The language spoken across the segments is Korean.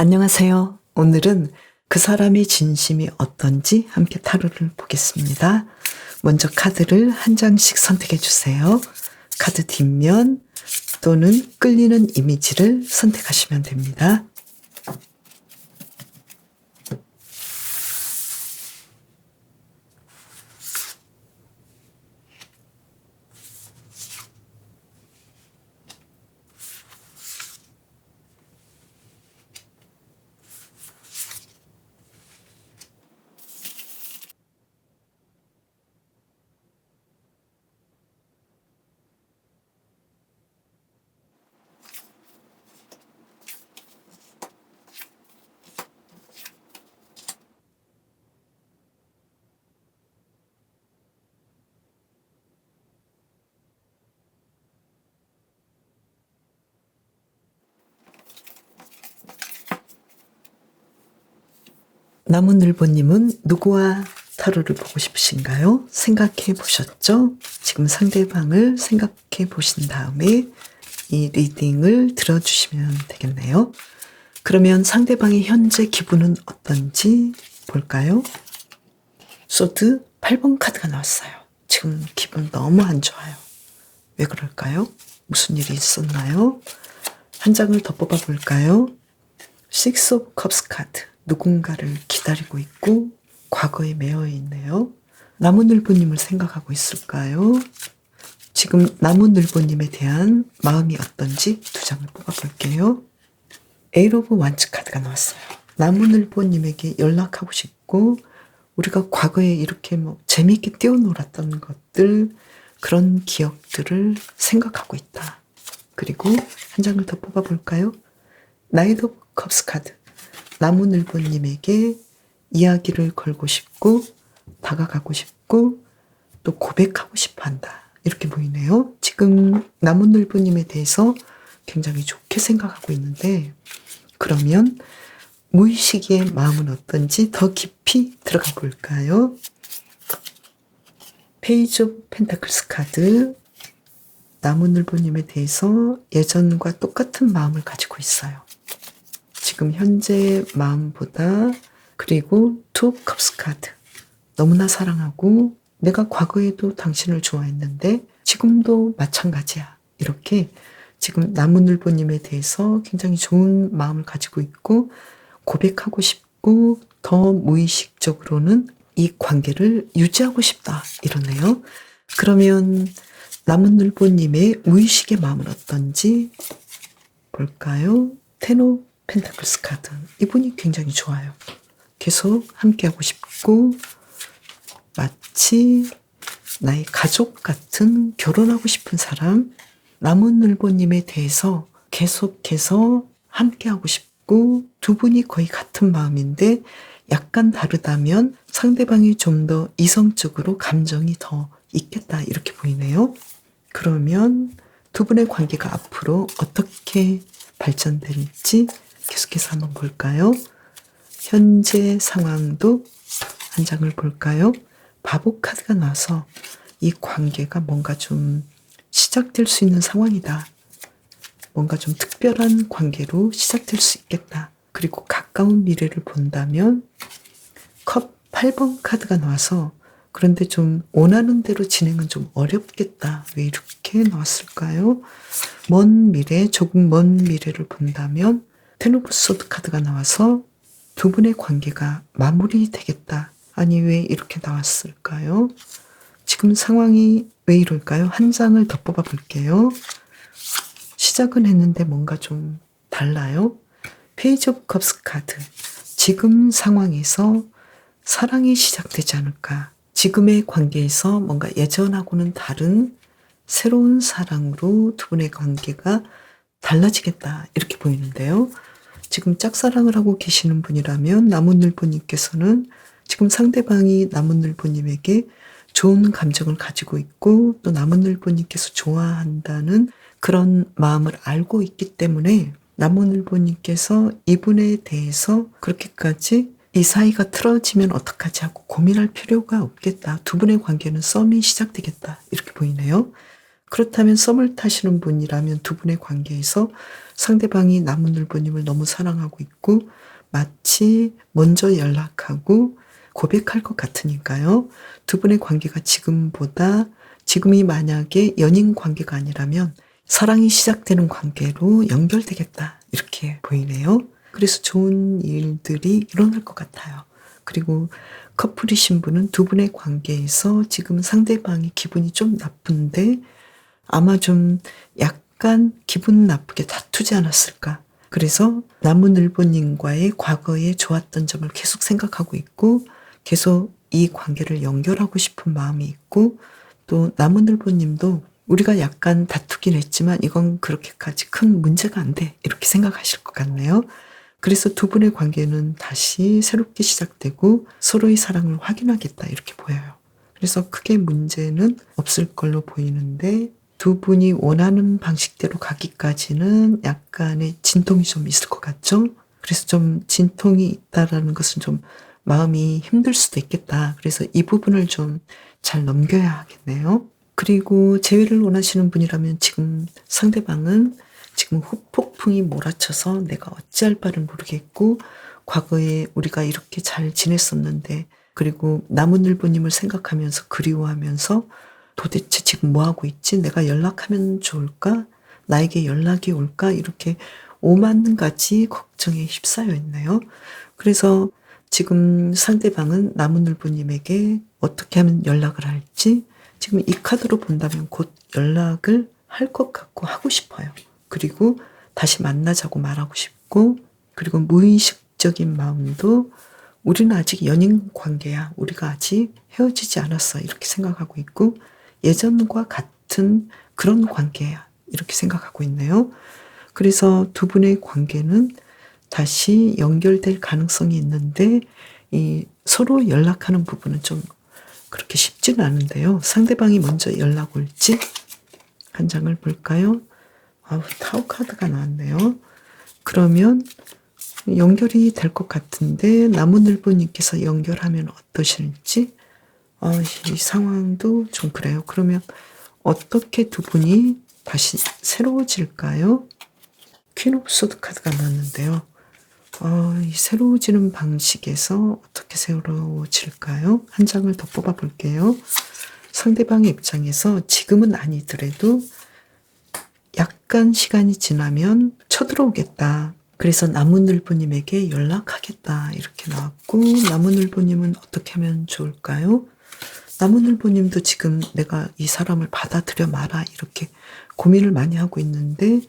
안녕하세요. 오늘은 그 사람의 진심이 어떤지 함께 타로를 보겠습니다. 먼저 카드를 한 장씩 선택해 주세요. 카드 뒷면 또는 끌리는 이미지를 선택하시면 됩니다. 나무늘보님은 누구와 타로를 보고 싶으신가요? 생각해 보셨죠? 지금 상대방을 생각해 보신 다음에 이 리딩을 들어주시면 되겠네요. 그러면 상대방의 현재 기분은 어떤지 볼까요? 소드 8번 카드가 나왔어요. 지금 기분 너무 안 좋아요. 왜 그럴까요? 무슨 일이 있었나요? 한 장을 더 뽑아 볼까요? Six of Cups 카드. 누군가를 기다리고 있고 과거에 매여 있네요. 나무늘보님을 생각하고 있을까요? 지금 나무늘보님에 대한 마음이 어떤지 두 장을 뽑아 볼게요. 에이트 오브 완츠 카드가 나왔어요. 나무늘보님에게 연락하고 싶고 우리가 과거에 이렇게 재미있게 뛰어놀았던 것들, 그런 기억들을 생각하고 있다. 그리고 한 장을 더 뽑아 볼까요? 나이트 오브 컵스 카드. 나무늘보님에게 이야기를 걸고 싶고 다가가고 싶고 또 고백하고 싶어 한다. 이렇게 보이네요. 지금 나무늘보님에 대해서 굉장히 좋게 생각하고 있는데, 그러면 무의식의 마음은 어떤지 더 깊이 들어가 볼까요? 페이지 오브 펜타클스 카드. 나무늘보님에 대해서 예전과 똑같은 마음을 가지고 있어요. 지금 현재 마음보다, 그리고 투 컵스 카드. 너무나 사랑하고 내가 과거에도 당신을 좋아했는데 지금도 마찬가지야. 이렇게 지금 나무늘보님에 대해서 굉장히 좋은 마음을 가지고 있고 고백하고 싶고 더 무의식적으로는 이 관계를 유지하고 싶다. 이러네요. 그러면 나무늘보님의 무의식의 마음은 어떤지 볼까요? 텐 오브 펜타클스 카드. 이분이 굉장히 좋아요. 계속 함께하고 싶고 마치 나의 가족 같은 결혼하고 싶은 사람. 나무늘보님에 대해서 계속해서 함께하고 싶고 두 분이 거의 같은 마음인데 약간 다르다면 상대방이 좀 더 이성적으로 감정이 더 있겠다. 이렇게 보이네요. 그러면 두 분의 관계가 앞으로 어떻게 발전될지 계속해서 한번 볼까요? 현재 상황도 한 장을 볼까요? 바보 카드가 나와서 이 관계가 뭔가 좀 시작될 수 있는 상황이다. 뭔가 좀 특별한 관계로 시작될 수 있겠다. 그리고 가까운 미래를 본다면 컵 8번 카드가 나와서 그런데 좀 원하는 대로 진행은 좀 어렵겠다. 왜 이렇게 나왔을까요? 먼 미래, 조금 먼 미래를 본다면 텐 오브 소드 카드가 나와서 두 분의 관계가 마무리되겠다. 아니 왜 이렇게 나왔을까요? 지금 상황이 왜 이럴까요? 한 장을 더 뽑아 볼게요. 시작은 했는데 뭔가 좀 달라요. 페이지 오브 컵스 카드. 지금 상황에서 사랑이 시작되지 않을까. 지금의 관계에서 뭔가 예전하고는 다른 새로운 사랑으로 두 분의 관계가 달라지겠다. 이렇게 보이는데요. 지금 짝사랑을 하고 계시는 분이라면 나무늘보님께서는 지금 상대방이 나무늘보님에게 좋은 감정을 가지고 있고 또 나무늘보님께서 좋아한다는 그런 마음을 알고 있기 때문에 나무늘보님께서 이분에 대해서 그렇게까지 이 사이가 틀어지면 어떡하지 하고 고민할 필요가 없겠다. 두 분의 관계는 썸이 시작되겠다. 이렇게 보이네요. 그렇다면 썸을 타시는 분이라면 두 분의 관계에서 상대방이 나무늘보님을 너무 사랑하고 있고 마치 먼저 연락하고 고백할 것 같으니까요. 두 분의 관계가 지금이 만약에 연인 관계가 아니라면 사랑이 시작되는 관계로 연결되겠다 이렇게 보이네요. 그래서 좋은 일들이 일어날 것 같아요. 그리고 커플이신 분은 두 분의 관계에서 지금 상대방이 기분이 좀 나쁜데 아마 좀 약간 기분 나쁘게 다투지 않았을까. 그래서 나무늘보님과의 과거에 좋았던 점을 계속 생각하고 있고 계속 이 관계를 연결하고 싶은 마음이 있고 또 나무늘보님도 우리가 약간 다투긴 했지만 이건 그렇게까지 큰 문제가 안 돼. 이렇게 생각하실 것 같네요. 그래서 두 분의 관계는 다시 새롭게 시작되고 서로의 사랑을 확인하겠다 이렇게 보여요. 그래서 크게 문제는 없을 걸로 보이는데 두 분이 원하는 방식대로 가기까지는 약간의 진통이 좀 있을 것 같죠? 그래서 좀 진통이 있다라는 것은 좀 마음이 힘들 수도 있겠다. 그래서 이 부분을 좀 잘 넘겨야 하겠네요. 그리고 재회를 원하시는 분이라면 지금 상대방은 지금 후폭풍이 몰아쳐서 내가 어찌할 바를 모르겠고 과거에 우리가 이렇게 잘 지냈었는데 그리고 나무늘보님을 생각하면서 그리워하면서 도대체 지금 뭐하고 있지? 내가 연락하면 좋을까? 나에게 연락이 올까? 이렇게 오만 가지 걱정에 휩싸여 있네요. 그래서 지금 상대방은 나무늘보님에게 어떻게 하면 연락을 할지 지금 이 카드로 본다면 곧 연락을 할 것 같고 하고 싶어요. 그리고 다시 만나자고 말하고 싶고 그리고 무의식적인 마음도 우리는 아직 연인 관계야. 우리가 아직 헤어지지 않았어. 이렇게 생각하고 있고 예전과 같은 그런 관계야. 이렇게 생각하고 있네요. 그래서 두 분의 관계는 다시 연결될 가능성이 있는데 이 서로 연락하는 부분은 좀 그렇게 쉽지는 않은데요. 상대방이 먼저 연락 올지 한 장을 볼까요? 타워 카드가 나왔네요. 그러면 연결이 될 것 같은데 나무늘보님께서 연결하면 어떠실지 이 상황도 좀 그래요. 그러면 어떻게 두 분이 다시 새로워질까요? 퀸 오브 소드 카드가 나왔는데요. 이 새로워지는 방식에서 어떻게 새로워질까요? 한 장을 더 뽑아 볼게요. 상대방의 입장에서 지금은 아니더라도 약간 시간이 지나면 쳐들어오겠다. 그래서 나무늘보님에게 연락하겠다. 이렇게 나왔고 나무늘보님은 어떻게 하면 좋을까요? 나무늘보님도 지금 내가 이 사람을 받아들여 마라 이렇게 고민을 많이 하고 있는데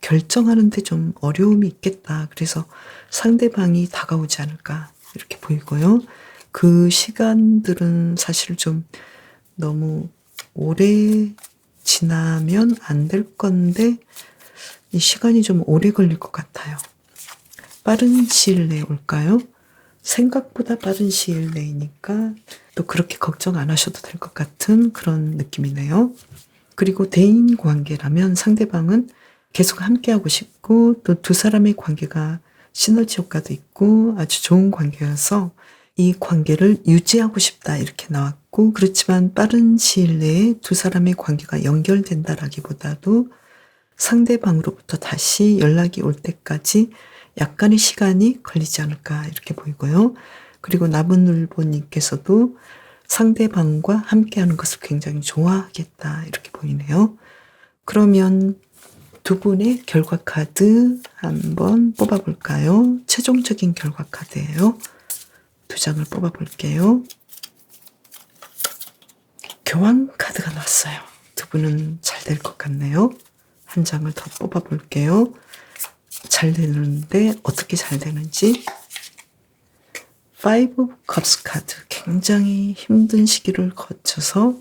결정하는데 좀 어려움이 있겠다. 그래서 상대방이 다가오지 않을까 이렇게 보이고요. 그 시간들은 사실 좀 너무 오래 지나면 안 될 건데 이 시간이 좀 오래 걸릴 것 같아요. 빠른 시일 내에 올까요? 생각보다 빠른 시일 내이니까 또 그렇게 걱정 안 하셔도 될 것 같은 그런 느낌이네요. 그리고 대인 관계라면 상대방은 계속 함께하고 싶고 또 두 사람의 관계가 시너지 효과도 있고 아주 좋은 관계여서 이 관계를 유지하고 싶다 이렇게 나왔고 그렇지만 빠른 시일 내에 두 사람의 관계가 연결된다라기보다도 상대방으로부터 다시 연락이 올 때까지 약간의 시간이 걸리지 않을까 이렇게 보이고요. 그리고 나무늘보님께서도 상대방과 함께하는 것을 굉장히 좋아하겠다 이렇게 보이네요. 그러면 두 분의 결과 카드 한번 뽑아볼까요? 최종적인 결과 카드예요. 두 장을 뽑아볼게요. 교환 카드가 나왔어요. 두 분은 잘 될 것 같네요. 한 장을 더 뽑아볼게요. 잘 되는데 어떻게 잘 되는지. 파이브 오브 컵스 카드. 굉장히 힘든 시기를 거쳐서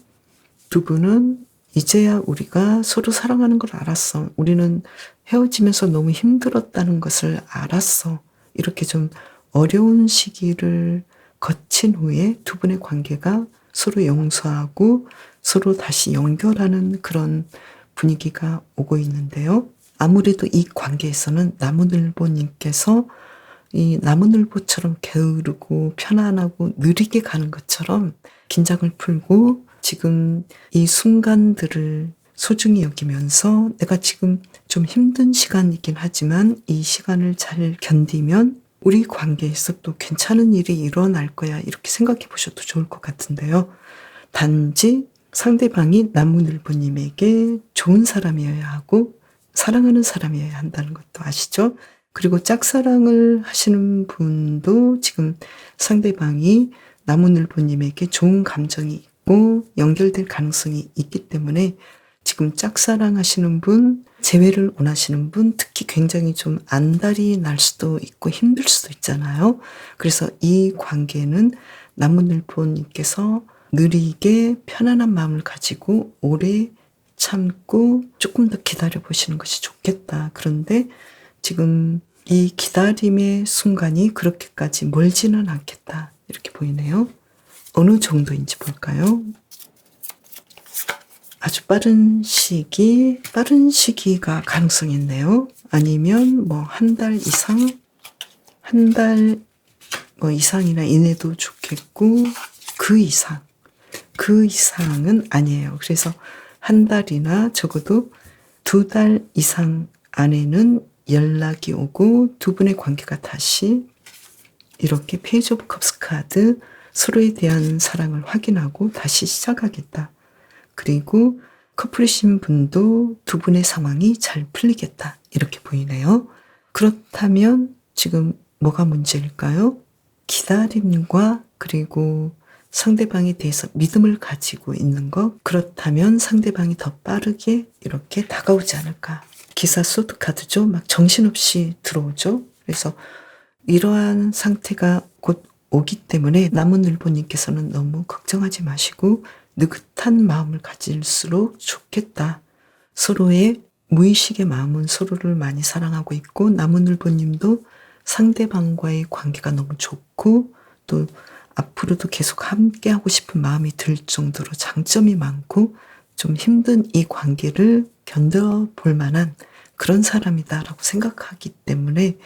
두 분은 이제야 우리가 서로 사랑하는 걸 알았어. 우리는 헤어지면서 너무 힘들었다는 것을 알았어. 이렇게 좀 어려운 시기를 거친 후에 두 분의 관계가 서로 용서하고 서로 다시 연결하는 그런 분위기가 오고 있는데요. 아무래도 이 관계에서는 나무늘보님께서 이 나무늘보처럼 게으르고 편안하고 느리게 가는 것처럼 긴장을 풀고 지금 이 순간들을 소중히 여기면서 내가 지금 좀 힘든 시간이긴 하지만 이 시간을 잘 견디면 우리 관계에서 또 괜찮은 일이 일어날 거야. 이렇게 생각해 보셔도 좋을 것 같은데요. 단지 상대방이 나무늘보님에게 좋은 사람이어야 하고 사랑하는 사람이어야 한다는 것도 아시죠? 그리고 짝사랑을 하시는 분도 지금 상대방이 나무늘보님에게 좋은 감정이 있고 연결될 가능성이 있기 때문에 지금 짝사랑 하시는 분, 재회를 원하시는 분, 특히 굉장히 좀 안달이 날 수도 있고 힘들 수도 있잖아요. 그래서 이 관계는 나무늘보님께서 느리게 편안한 마음을 가지고 오래 참고 조금 더 기다려 보시는 것이 좋겠다. 그런데 지금 이 기다림의 순간이 그렇게까지 멀지는 않겠다. 이렇게 보이네요. 어느 정도인지 볼까요? 아주 빠른 시기가 가능성이 있네요. 아니면 뭐 한 달 이상이나 이내도 좋겠고, 그 이상은 아니에요. 그래서 한 달이나 적어도 2달 이상 안에는 연락이 오고 두 분의 관계가 다시 이렇게 페이지 오브 컵스 카드, 서로에 대한 사랑을 확인하고 다시 시작하겠다. 그리고 커플이신 분도 두 분의 상황이 잘 풀리겠다. 이렇게 보이네요. 그렇다면 지금 뭐가 문제일까요? 기다림과 그리고 상대방에 대해서 믿음을 가지고 있는 것. 그렇다면 상대방이 더 빠르게 이렇게 다가오지 않을까. 기사 소드 카드죠. 막 정신없이 들어오죠. 그래서 이러한 상태가 곧 오기 때문에 나무늘보님께서는 너무 걱정하지 마시고 느긋한 마음을 가질수록 좋겠다. 서로의 무의식의 마음은 서로를 많이 사랑하고 있고 나무늘보님도 상대방과의 관계가 너무 좋고 또 앞으로도 계속 함께하고 싶은 마음이 들 정도로 장점이 많고 좀 힘든 이 관계를 견뎌볼 만한 그런 사람이다라고 생각하기 때문에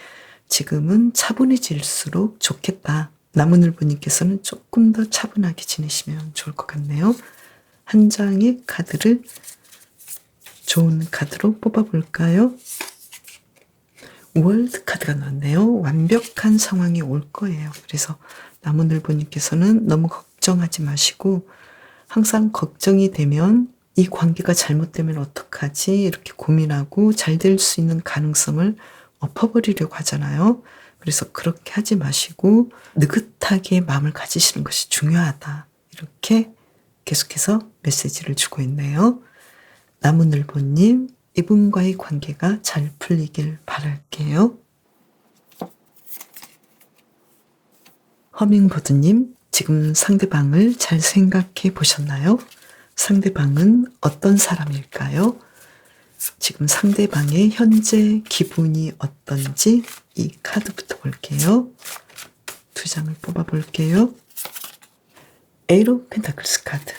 지금은 차분해질수록 좋겠다. 나무늘보님께서는 조금 더 차분하게 지내시면 좋을 것 같네요. 한 장의 카드를 좋은 카드로 뽑아볼까요? 월드 카드가 나왔네요. 완벽한 상황이 올 거예요. 그래서 나무늘보님께서는 너무 걱정하지 마시고 항상 걱정이 되면 이 관계가 잘못되면 어떡하지? 이렇게 고민하고 잘 될 수 있는 가능성을 엎어버리려고 하잖아요. 그래서 그렇게 하지 마시고 느긋하게 마음을 가지시는 것이 중요하다. 이렇게 계속해서 메시지를 주고 있네요. 나무늘보님, 이분과의 관계가 잘 풀리길 바랄게요. 허밍버드님, 지금 상대방을 잘 생각해 보셨나요? 상대방은 어떤 사람일까요? 지금 상대방의 현재 기분이 어떤지 이 카드부터 볼게요. 2장을 뽑아볼게요. 에이트 오브 펜타클스 카드.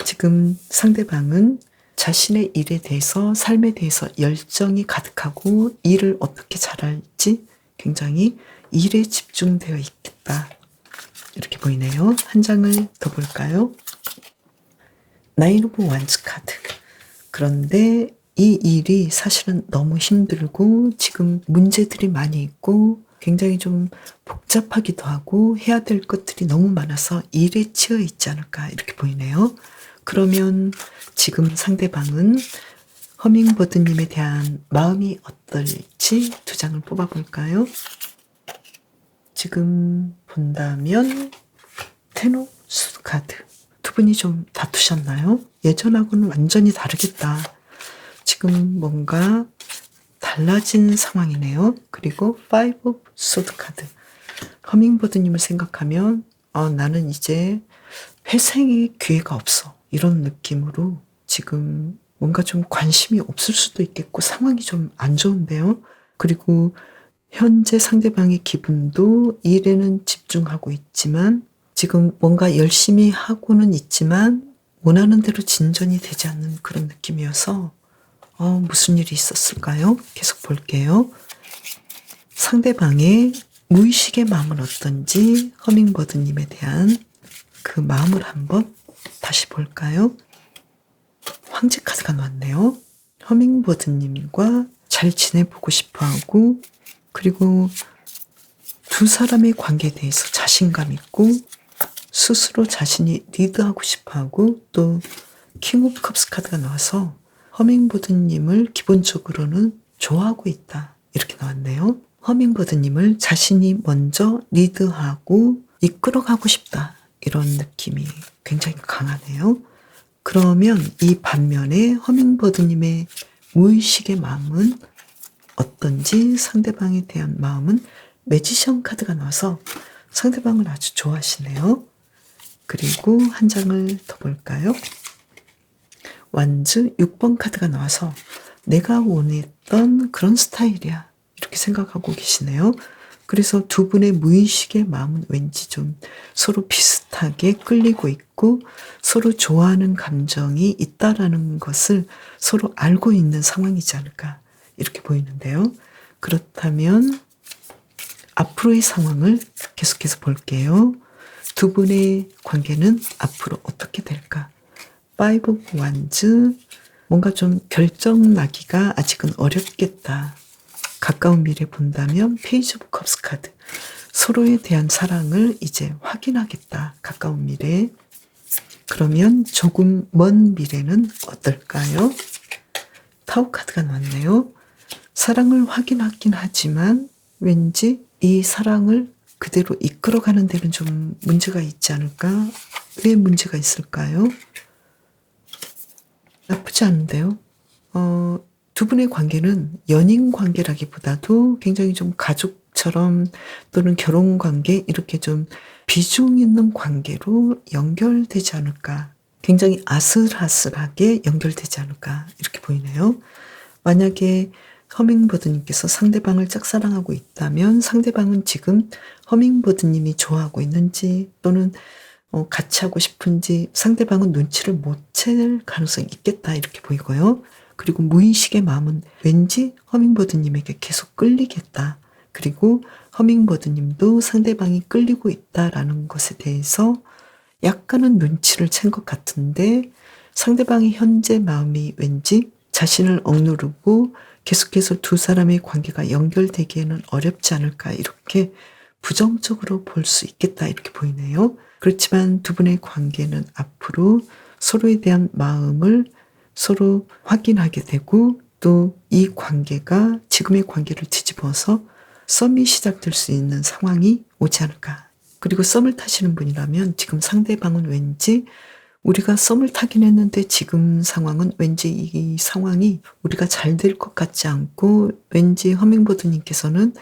지금 상대방은 자신의 일에 대해서, 삶에 대해서 열정이 가득하고 일을 어떻게 잘할지 굉장히 일에 집중되어 있겠다. 이렇게 보이네요. 한 장을 더 볼까요? 나인 오브 완즈 카드. 그런데 이 일이 사실은 너무 힘들고 지금 문제들이 많이 있고 굉장히 좀 복잡하기도 하고 해야 될 것들이 너무 많아서 일에 치여 있지 않을까 이렇게 보이네요. 그러면 지금 상대방은 허밍버드님에 대한 마음이 어떨지 2장을 뽑아볼까요? 지금 본다면 테노 수드 카드. 두 분이 좀 다투셨나요? 예전하고는 완전히 다르겠다. 지금 뭔가 달라진 상황이네요. 그리고 5 오브 소드 카드. 허밍버드님을 생각하면 나는 이제 회생의 기회가 없어. 이런 느낌으로 지금 뭔가 좀 관심이 없을 수도 있겠고 상황이 좀 안 좋은데요. 그리고 현재 상대방의 기분도 일에는 집중하고 있지만 지금 뭔가 열심히 하고는 있지만 원하는 대로 진전이 되지 않는 그런 느낌이어서 무슨 일이 있었을까요? 계속 볼게요. 상대방의 무의식의 마음은 어떤지 허밍버드님에 대한 그 마음을 한번 다시 볼까요? 황제 카드가 나왔네요. 허밍버드님과 잘 지내보고 싶어하고, 그리고 두 사람의 관계에 대해서 자신감 있고 스스로 자신이 리드하고 싶어하고, 또 킹 오브 컵스 카드가 나와서 허밍버드님을 기본적으로는 좋아하고 있다, 이렇게 나왔네요. 허밍버드님을 자신이 먼저 리드하고 이끌어가고 싶다, 이런 느낌이 굉장히 강하네요. 그러면 이 반면에 허밍버드님의 무의식의 마음은 어떤지, 상대방에 대한 마음은 매지션 카드가 나와서 상대방을 아주 좋아하시네요. 그리고 한 장을 더 볼까요? 완즈 6번 카드가 나와서 내가 원했던 그런 스타일이야, 이렇게 생각하고 계시네요. 그래서 두 분의 무의식의 마음은 왠지 좀 서로 비슷하게 끌리고 있고 서로 좋아하는 감정이 있다라는 것을 서로 알고 있는 상황이지 않을까, 이렇게 보이는데요. 그렇다면 앞으로의 상황을 계속해서 볼게요. 두 분의 관계는 앞으로 어떻게 될까? 5 오브 완즈, 뭔가 좀 결정 나기가 아직은 어렵겠다. 가까운 미래 본다면 페이지 오브 컵스 카드, 서로에 대한 사랑을 이제 확인하겠다, 가까운 미래. 그러면 조금 먼 미래는 어떨까요? 타워 카드가 나왔네요. 사랑을 확인하긴 하지만 왠지 이 사랑을 그대로 이끌어가는 데는 좀 문제가 있지 않을까? 왜 문제가 있을까요? 나쁘지 않은데요. 두 분의 관계는 연인 관계라기보다도 굉장히 좀 가족처럼 또는 결혼 관계, 이렇게 좀 비중 있는 관계로 연결되지 않을까. 굉장히 아슬아슬하게 연결되지 않을까, 이렇게 보이네요. 만약에 허밍버드님께서 상대방을 짝사랑하고 있다면 상대방은 지금 허밍버드님이 좋아하고 있는지 또는 같이 하고 싶은지 상대방은 눈치를 못 챌 가능성이 있겠다, 이렇게 보이고요. 그리고 무의식의 마음은 왠지 허밍버드님에게 계속 끌리겠다. 그리고 허밍버드님도 상대방이 끌리고 있다라는 것에 대해서 약간은 눈치를 챈 것 같은데, 상대방의 현재 마음이 왠지 자신을 억누르고 계속해서 두 사람의 관계가 연결되기에는 어렵지 않을까, 이렇게 부정적으로 볼 수 있겠다, 이렇게 보이네요. 그렇지만 두 분의 관계는 앞으로 서로에 대한 마음을 서로 확인하게 되고, 또 이 관계가 지금의 관계를 뒤집어서 썸이 시작될 수 있는 상황이 오지 않을까. 그리고 썸을 타시는 분이라면 지금 상대방은 왠지 우리가 썸을 타긴 했는데 지금 상황은 왠지 이 상황이 우리가 잘 될 것 같지 않고, 왠지 허밍버드님께서는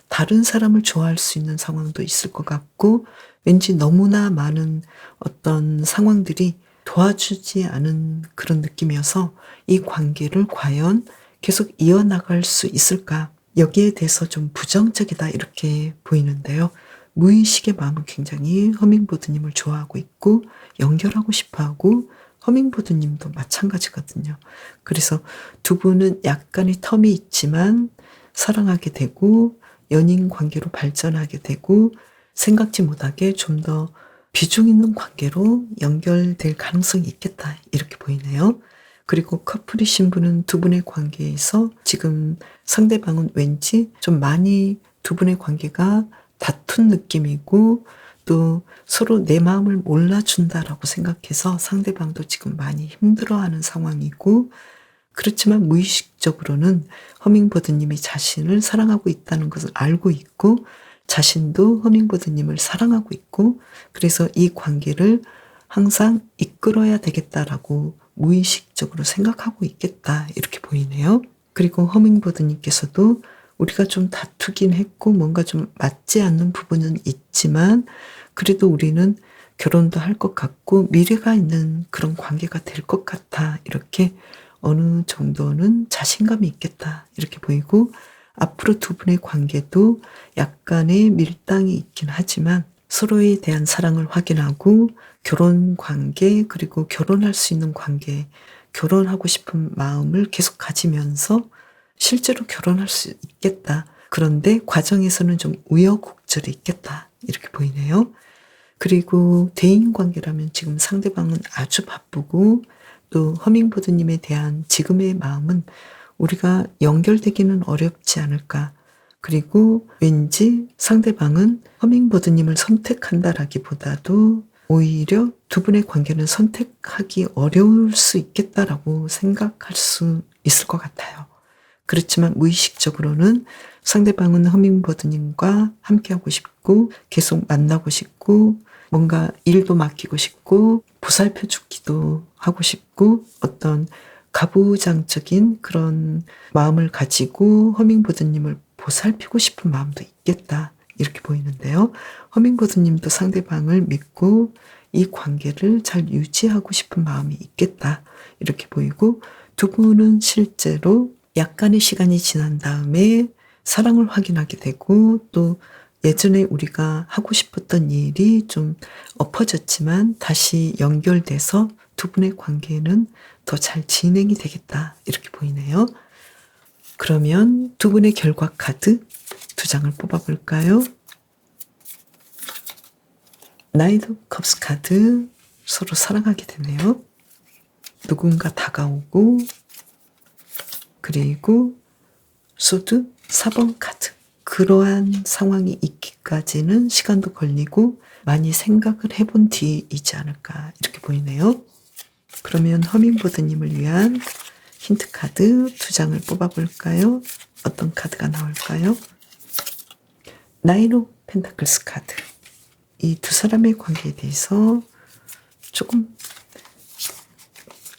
다른 사람을 좋아할 수 있는 상황도 있을 것 같고, 왠지 너무나 많은 어떤 상황들이 도와주지 않은 그런 느낌이어서 이 관계를 과연 계속 이어나갈 수 있을까? 여기에 대해서 좀 부정적이다, 이렇게 보이는데요. 무의식의 마음은 굉장히 허밍버드님을 좋아하고 있고 연결하고 싶어하고, 허밍버드님도 마찬가지거든요. 그래서 두 분은 약간의 텀이 있지만 사랑하게 되고 연인 관계로 발전하게 되고 생각지 못하게 좀 더 비중 있는 관계로 연결될 가능성이 있겠다, 이렇게 보이네요. 그리고 커플이신 분은 두 분의 관계에서 지금 상대방은 왠지 좀 많이 두 분의 관계가 다툰 느낌이고, 또 서로 내 마음을 몰라준다라고 생각해서 상대방도 지금 많이 힘들어하는 상황이고, 그렇지만 무의식적으로는 허밍버드님이 자신을 사랑하고 있다는 것을 알고 있고 자신도 허밍버드님을 사랑하고 있고, 그래서 이 관계를 항상 이끌어야 되겠다라고 무의식적으로 생각하고 있겠다, 이렇게 보이네요. 그리고 허밍버드님께서도 우리가 좀 다투긴 했고 뭔가 좀 맞지 않는 부분은 있지만 그래도 우리는 결혼도 할 것 같고 미래가 있는 그런 관계가 될 것 같아, 이렇게 어느 정도는 자신감이 있겠다, 이렇게 보이고, 앞으로 두 분의 관계도 약간의 밀당이 있긴 하지만 서로에 대한 사랑을 확인하고 결혼 관계, 그리고 결혼할 수 있는 관계, 결혼하고 싶은 마음을 계속 가지면서 실제로 결혼할 수 있겠다. 그런데 과정에서는 좀 우여곡절이 있겠다, 이렇게 보이네요. 그리고 대인 관계라면 지금 상대방은 아주 바쁘고 또 허밍버드님에 대한 지금의 마음은 우리가 연결되기는 어렵지 않을까. 그리고 왠지 상대방은 허밍버드님을 선택한다라기보다도 오히려 두 분의 관계는 선택하기 어려울 수 있겠다라고 생각할 수 있을 것 같아요. 그렇지만 무의식적으로는 상대방은 허밍버드님과 함께하고 싶고 계속 만나고 싶고 뭔가 일도 맡기고 싶고 보살펴 주기도 하고 싶고 어떤 가부장적인 그런 마음을 가지고 허밍버드님을 보살피고 싶은 마음도 있겠다. 이렇게 보이는데요. 허밍버드님도 상대방을 믿고 이 관계를 잘 유지하고 싶은 마음이 있겠다. 이렇게 보이고 두 분은 실제로 약간의 시간이 지난 다음에 사랑을 확인하게 되고 또 예전에 우리가 하고 싶었던 일이 좀 엎어졌지만 다시 연결돼서 두 분의 관계는 더 잘 진행이 되겠다. 이렇게 보이네요. 그러면 두 분의 결과 카드 2장을 뽑아볼까요? 나이트 오브 컵스 카드, 서로 사랑하게 되네요. 누군가 다가오고 그리고 소드 4번 카드. 그러한 상황이 있기까지는 시간도 걸리고 많이 생각을 해본 뒤이지 않을까 이렇게 보이네요. 그러면 허밍버드님을 위한 힌트 카드 2장을 뽑아볼까요? 어떤 카드가 나올까요? 나인 오브 펜타클스 카드. 이 두 사람의 관계에 대해서 조금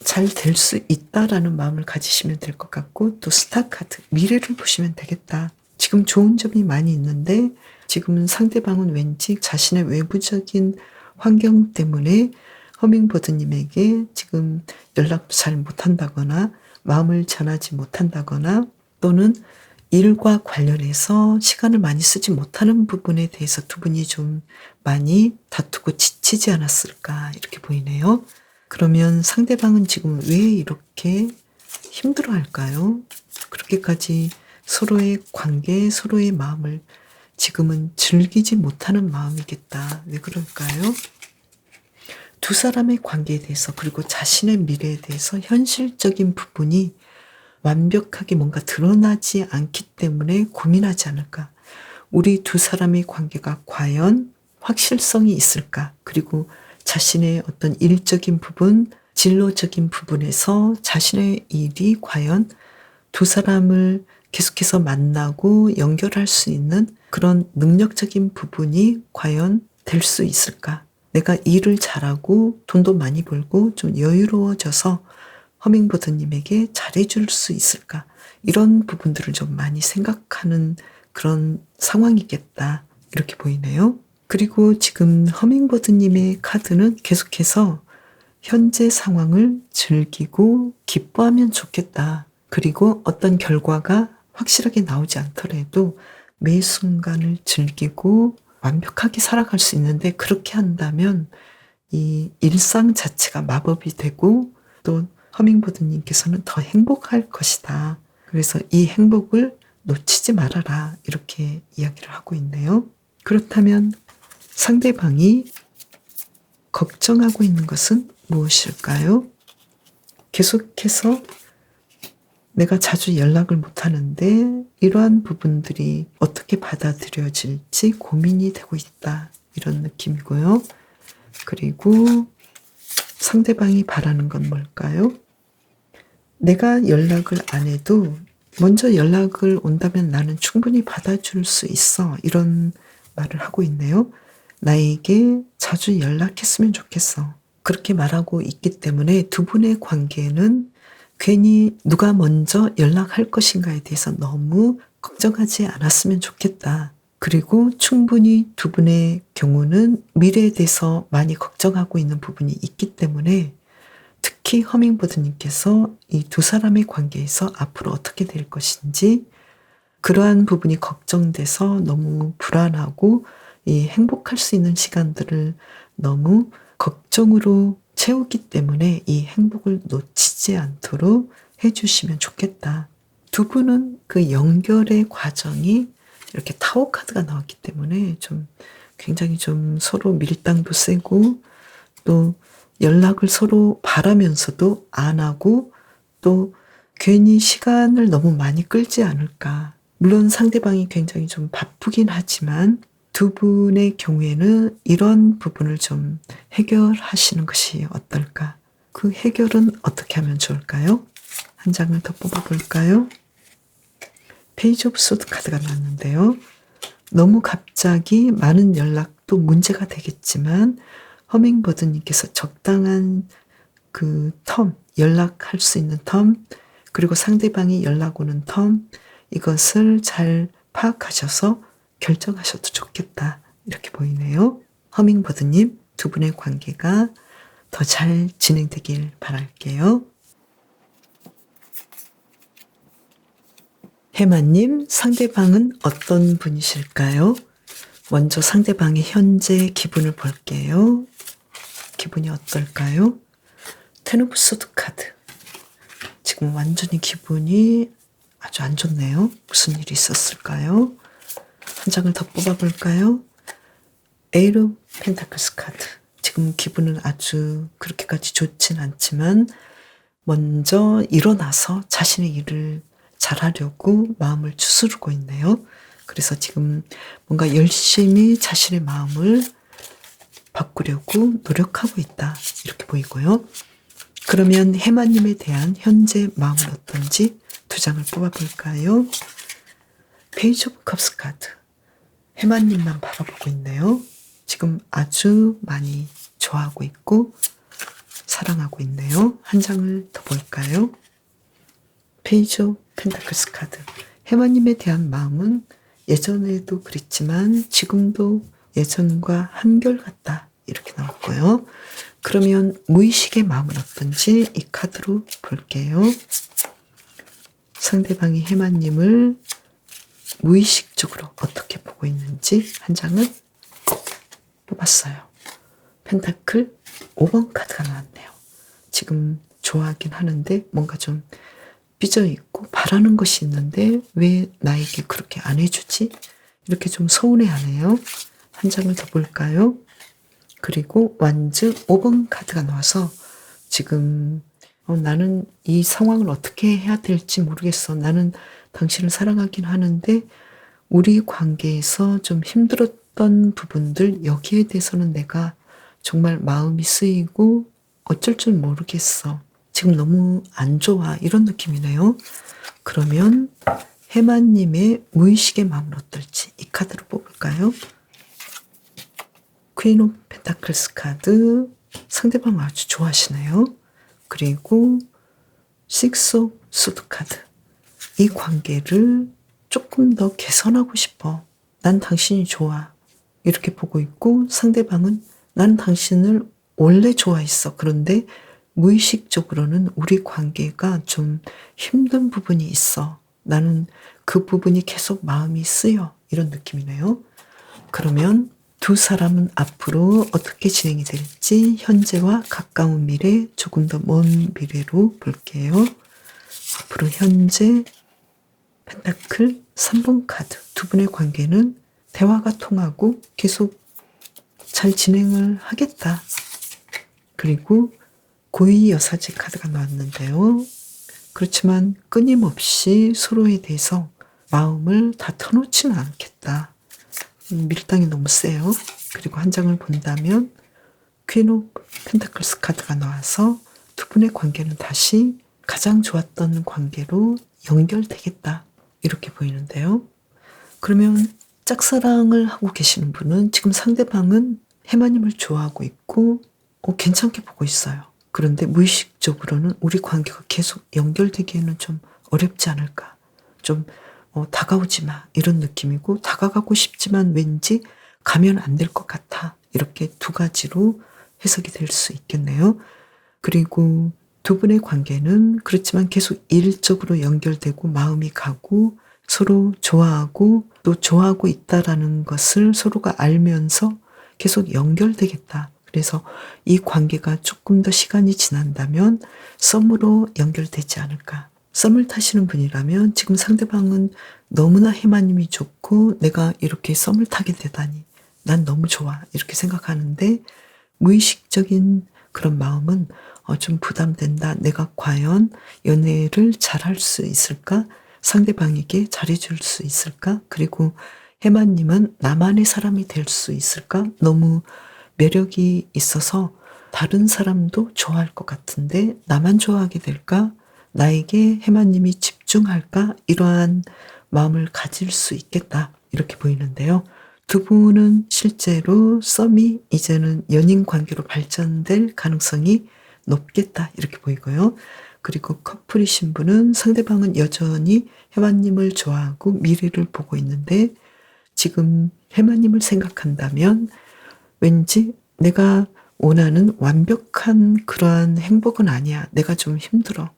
잘 될 수 있다라는 마음을 가지시면 될 것 같고 또 스타 카드, 미래를 보시면 되겠다. 지금 좋은 점이 많이 있는데 지금은 상대방은 왠지 자신의 외부적인 환경 때문에 허밍버드님에게 지금 연락도 잘 못한다거나 마음을 전하지 못한다거나 또는 일과 관련해서 시간을 많이 쓰지 못하는 부분에 대해서 두 분이 좀 많이 다투고 지치지 않았을까 이렇게 보이네요. 그러면 상대방은 지금 왜 이렇게 힘들어할까요? 그렇게까지 서로의 관계, 서로의 마음을 지금은 즐기지 못하는 마음이겠다. 왜 그럴까요? 두 사람의 관계에 대해서 그리고 자신의 미래에 대해서 현실적인 부분이 완벽하게 뭔가 드러나지 않기 때문에 고민하지 않을까. 우리 두 사람의 관계가 과연 확실성이 있을까? 그리고 자신의 어떤 일적인 부분, 진로적인 부분에서 자신의 일이 과연 두 사람을 계속해서 만나고 연결할 수 있는 그런 능력적인 부분이 과연 될 수 있을까? 내가 일을 잘하고 돈도 많이 벌고 좀 여유로워져서 허밍버드님에게 잘해줄 수 있을까? 이런 부분들을 좀 많이 생각하는 그런 상황이겠다. 이렇게 보이네요. 그리고 지금 허밍버드님의 카드는 계속해서 현재 상황을 즐기고 기뻐하면 좋겠다. 그리고 어떤 결과가 확실하게 나오지 않더라도 매 순간을 즐기고 완벽하게 살아갈 수 있는데 그렇게 한다면 이 일상 자체가 마법이 되고 또 허밍버드님께서는 더 행복할 것이다. 그래서 이 행복을 놓치지 말아라. 이렇게 이야기를 하고 있네요. 그렇다면 상대방이 걱정하고 있는 것은 무엇일까요? 계속해서 내가 자주 연락을 못하는데 이러한 부분들이 어떻게 받아들여질지 고민이 되고 있다. 이런 느낌이고요. 그리고 상대방이 바라는 건 뭘까요? 내가 연락을 안 해도 먼저 연락을 온다면 나는 충분히 받아줄 수 있어. 이런 말을 하고 있네요. 나에게 자주 연락했으면 좋겠어. 그렇게 말하고 있기 때문에 두 분의 관계는 괜히 누가 먼저 연락할 것인가에 대해서 너무 걱정하지 않았으면 좋겠다. 그리고 충분히 두 분의 경우는 미래에 대해서 많이 걱정하고 있는 부분이 있기 때문에 특히 허밍버드님께서 이 두 사람의 관계에서 앞으로 어떻게 될 것인지 그러한 부분이 걱정돼서 너무 불안하고 이 행복할 수 있는 시간들을 너무 걱정으로 채우기 때문에 이 행복을 놓치지 않도록 해주시면 좋겠다. 두 분은 그 연결의 과정이 이렇게 타워 카드가 나왔기 때문에 좀 굉장히 좀 서로 밀당도 세고 또 연락을 서로 바라면서도 안 하고 또 괜히 시간을 너무 많이 끌지 않을까. 물론 상대방이 굉장히 좀 바쁘긴 하지만 두 분의 경우에는 이런 부분을 좀 해결하시는 것이 어떨까. 그 해결은 어떻게 하면 좋을까요? 한 장을 더 뽑아볼까요? 페이지 오브 소드 카드가 나왔는데요. 너무 갑자기 많은 연락도 문제가 되겠지만 허밍버드님께서 적당한 그 텀, 연락할 수 있는 텀, 그리고 상대방이 연락 오는 텀, 이것을 잘 파악하셔서 결정하셔도 좋겠다. 이렇게 보이네요. 허밍버드님, 두 분의 관계가 더 잘 진행되길 바랄게요. 해마님, 상대방은 어떤 분이실까요? 먼저 상대방의 현재 기분을 볼게요. 기분이 어떨까요? 텐 오브 소드 카드. 지금 완전히 기분이 아주 안 좋네요. 무슨 일이 있었을까요? 한 장을 더 뽑아볼까요? 에이스 오브 펜타클스 카드. 지금 기분은 아주 그렇게까지 좋진 않지만 먼저 일어나서 자신의 일을 잘하려고 마음을 추스르고 있네요. 그래서 지금 뭔가 열심히 자신의 마음을 바꾸려고 노력하고 있다. 이렇게 보이고요. 그러면 해마님에 대한 현재 마음은 어떤지 두 장을 뽑아볼까요? 페이지 오브 컵스 카드. 해마님만 바라보고 있네요. 지금 아주 많이 좋아하고 있고 사랑하고 있네요. 한 장을 더 볼까요? 페이지 오브 펜타클스 카드. 해마님에 대한 마음은 예전에도 그랬지만 지금도 예전과 한결같다. 이렇게 나왔고요. 그러면 무의식의 마음은 어떤지 이 카드로 볼게요. 상대방이 해마님을 무의식적으로 어떻게 보고 있는지 한 장을 뽑았어요. 펜타클 5번 카드가 나왔네요. 지금 좋아하긴 하는데 뭔가 좀 삐져있고 바라는 것이 있는데 왜 나에게 그렇게 안 해주지? 이렇게 좀 서운해하네요. 한 장을 더 볼까요? 그리고 완즈 5번 카드가 나와서 지금 나는 이 상황을 어떻게 해야 될지 모르겠어. 나는 당신을 사랑하긴 하는데 우리 관계에서 좀 힘들었던 부분들 여기에 대해서는 내가 정말 마음이 쓰이고 어쩔 줄 모르겠어. 지금 너무 안 좋아. 이런 느낌이네요. 그러면 해마님의 무의식의 마음은 어떨지 이 카드로 뽑을까요? 퀸 오브 펜타클스 카드. 상대방 아주 좋아하시네요. 그리고 식스 오브 소드 카드. 이 관계를 조금 더 개선하고 싶어. 난 당신이 좋아. 이렇게 보고 있고 상대방은 난 당신을 원래 좋아했어. 그런데 무의식적으로는 우리 관계가 좀 힘든 부분이 있어. 나는 그 부분이 계속 마음이 쓰여. 이런 느낌이네요. 그러면 두 사람은 앞으로 어떻게 진행이 될지 현재와 가까운 미래, 조금 더 먼 미래로 볼게요. 앞으로 현재 펜타클 3번 카드. 두 분의 관계는 대화가 통하고 계속 잘 진행을 하겠다. 그리고 고위 여사제 카드가 나왔는데요. 그렇지만 끊임없이 서로에 대해서 마음을 다 터놓지는 않겠다. 밀당이 너무 세요. 그리고 한 장을 본다면 퀸 오브 펜타클스 카드가 나와서 두 분의 관계는 다시 가장 좋았던 관계로 연결되겠다. 이렇게 보이는데요. 그러면 짝사랑을 하고 계시는 분은 지금 상대방은 해마님을 좋아하고 있고 괜찮게 보고 있어요. 그런데 무의식적으로는 우리 관계가 계속 연결되기에는 좀 어렵지 않을까. 좀 다가오지 마 이런 느낌이고 다가가고 싶지만 왠지 가면 안 될 것 같아. 이렇게 두 가지로 해석이 될 수 있겠네요. 그리고 두 분의 관계는 그렇지만 계속 일적으로 연결되고 마음이 가고 서로 좋아하고 또 좋아하고 있다라는 것을 서로가 알면서 계속 연결되겠다. 그래서 이 관계가 조금 더 시간이 지난다면 썸으로 연결되지 않을까. 썸을 타시는 분이라면 지금 상대방은 너무나 해마님이 좋고 내가 이렇게 썸을 타게 되다니 난 너무 좋아 이렇게 생각하는데 무의식적인 그런 마음은 좀 부담된다. 내가 과연 연애를 잘할 수 있을까? 상대방에게 잘해줄 수 있을까? 그리고 해마님은 나만의 사람이 될 수 있을까? 너무 매력이 있어서 다른 사람도 좋아할 것 같은데 나만 좋아하게 될까? 나에게 해마님이 집중할까? 이러한 마음을 가질 수 있겠다. 이렇게 보이는데요. 두 분은 실제로 썸이 이제는 연인 관계로 발전될 가능성이 높겠다. 이렇게 보이고요. 그리고 커플이신 분은 상대방은 여전히 해마님을 좋아하고 미래를 보고 있는데 지금 해마님을 생각한다면 왠지 내가 원하는 완벽한 그러한 행복은 아니야. 내가 좀 힘들어.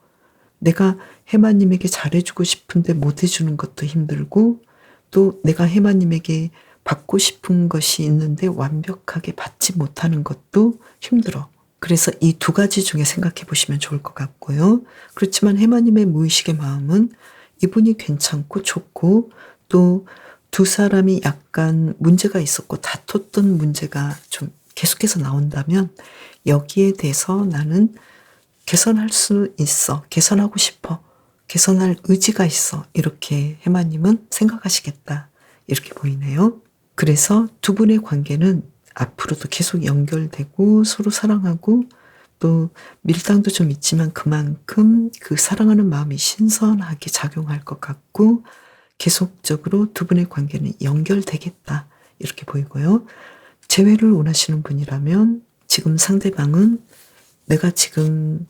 내가 해마님에게 잘해주고 싶은데 못해주는 것도 힘들고 또 내가 해마님에게 받고 싶은 것이 있는데 완벽하게 받지 못하는 것도 힘들어. 그래서 이 두 가지 중에 생각해 보시면 좋을 것 같고요. 그렇지만 해마님의 무의식의 마음은 이분이 괜찮고 좋고 또 두 사람이 약간 문제가 있었고 다퉜던 문제가 좀 계속해서 나온다면 여기에 대해서 나는 개선할 수 있어. 개선하고 싶어. 개선할 의지가 있어. 이렇게 해마님은 생각하시겠다. 이렇게 보이네요. 그래서 두 분의 관계는 앞으로도 계속 연결되고 서로 사랑하고 또 밀당도 좀 있지만 그만큼 그 사랑하는 마음이 신선하게 작용할 것 같고 계속적으로 두 분의 관계는 연결되겠다. 이렇게 보이고요. 재회를 원하시는 분이라면 지금 상대방은 내가 지금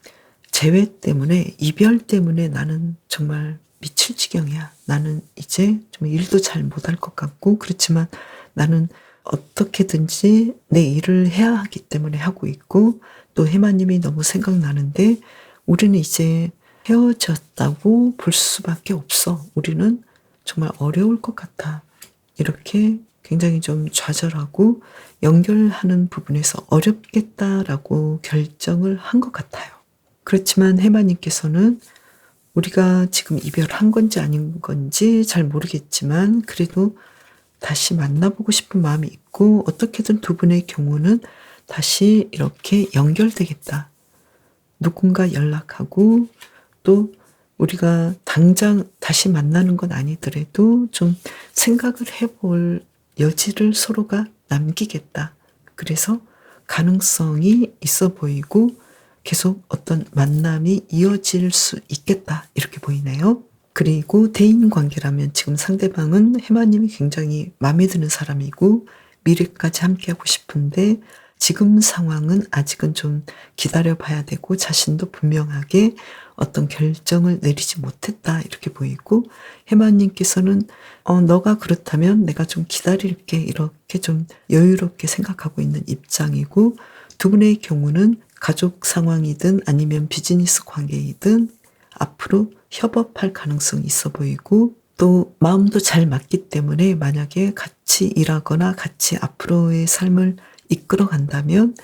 재회 때문에 이별 때문에 나는 정말 미칠 지경이야. 나는 이제 좀 일도 잘 못할 것 같고 그렇지만 나는 어떻게든지 내 일을 해야 하기 때문에 하고 있고 또 해마님이 너무 생각나는데 우리는 이제 헤어졌다고 볼 수밖에 없어. 우리는 정말 어려울 것 같아. 이렇게 굉장히 좀 좌절하고 연결하는 부분에서 어렵겠다라고 결정을 한 것 같아요. 그렇지만 해마님께서는 우리가 지금 이별한 건지 아닌 건지 잘 모르겠지만 그래도 다시 만나보고 싶은 마음이 있고 어떻게든 두 분의 경우는 다시 이렇게 연결되겠다. 누군가 연락하고 또 우리가 당장 다시 만나는 건 아니더라도 좀 생각을 해볼 여지를 서로가 남기겠다. 그래서 가능성이 있어 보이고 계속 어떤 만남이 이어질 수 있겠다. 이렇게 보이네요. 그리고 대인 관계라면 지금 상대방은 해마님이 굉장히 마음에 드는 사람이고 미래까지 함께하고 싶은데 지금 상황은 아직은 좀 기다려 봐야 되고 자신도 분명하게 어떤 결정을 내리지 못했다 이렇게 보이고 해마님께서는 너가 그렇다면 내가 좀 기다릴게 이렇게 좀 여유롭게 생각하고 있는 입장이고 두 분의 경우는 가족 상황이든 아니면 비즈니스 관계이든 앞으로 협업할 가능성이 있어 보이고 또 마음도 잘 맞기 때문에 만약에 같이 일하거나 같이 앞으로의 삶을 이끌어 간다면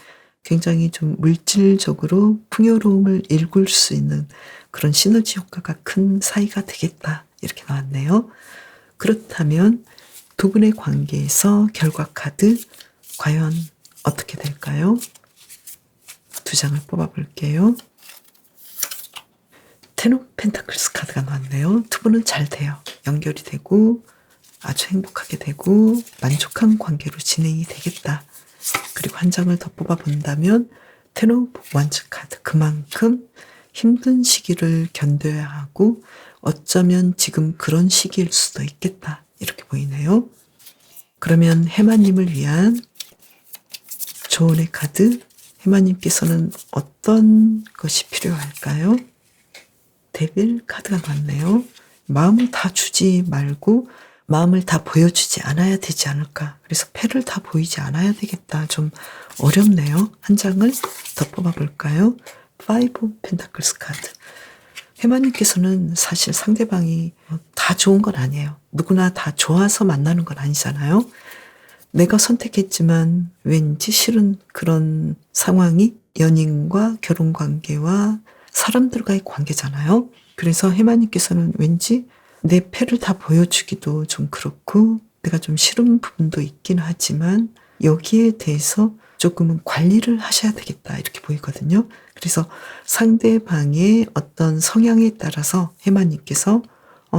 굉장히 좀 물질적으로 풍요로움을 일굴 수 있는 그런 시너지 효과가 큰 사이가 되겠다. 이렇게 나왔네요. 그렇다면 두 분의 관계에서 결과 카드 과연 어떻게 될까요? 두 장을 뽑아볼게요. 텐 오브 펜타클스 카드가 나왔네요. 두 분은 잘 돼요. 연결이 되고 아주 행복하게 되고 만족한 관계로 진행이 되겠다. 그리고 한 장을 더 뽑아본다면 텐 오브 원즈 카드. 그만큼 힘든 시기를 견뎌야 하고 어쩌면 지금 그런 시기일 수도 있겠다. 이렇게 보이네요. 그러면 해마님을 위한 조언의 카드. 해마님께서는 어떤 것이 필요할까요? 데빌 카드가 나왔네요. 마음을 다 주지 말고 마음을 다 보여주지 않아야 되지 않을까. 그래서 패를 다 보이지 않아야 되겠다. 좀 어렵네요. 한 장을 더 뽑아볼까요? 파이브 오브 펜타클스 카드. 해마님께서는 사실 상대방이 다 좋은 건 아니에요. 누구나 다 좋아서 만나는 건 아니잖아요. 내가 선택했지만 왠지 싫은 그런 상황이 연인과 결혼관계와 사람들과의 관계잖아요. 그래서 해마님께서는 왠지 내 패를 다 보여주기도 좀 그렇고 내가 좀 싫은 부분도 있긴 하지만 여기에 대해서 조금은 관리를 하셔야 되겠다 이렇게 보이거든요. 그래서 상대방의 어떤 성향에 따라서 해마님께서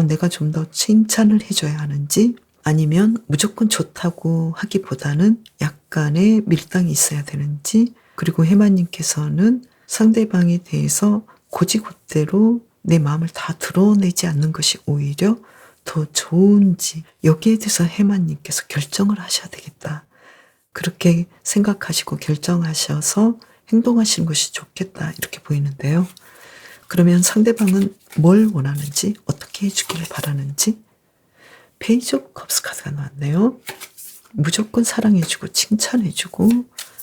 내가 좀 더 칭찬을 해줘야 하는지 아니면 무조건 좋다고 하기보다는 약간의 밀당이 있어야 되는지, 그리고 해마님께서는 상대방에 대해서 곧이곧대로 내 마음을 다 드러내지 않는 것이 오히려 더 좋은지, 여기에 대해서 해마님께서 결정을 하셔야 되겠다. 그렇게 생각하시고 결정하셔서 행동하시는 것이 좋겠다 이렇게 보이는데요. 그러면 상대방은 뭘 원하는지, 어떻게 해주기를 바라는지. 페이지 오브 컵스 카드가 나왔네요. 무조건 사랑해주고 칭찬해주고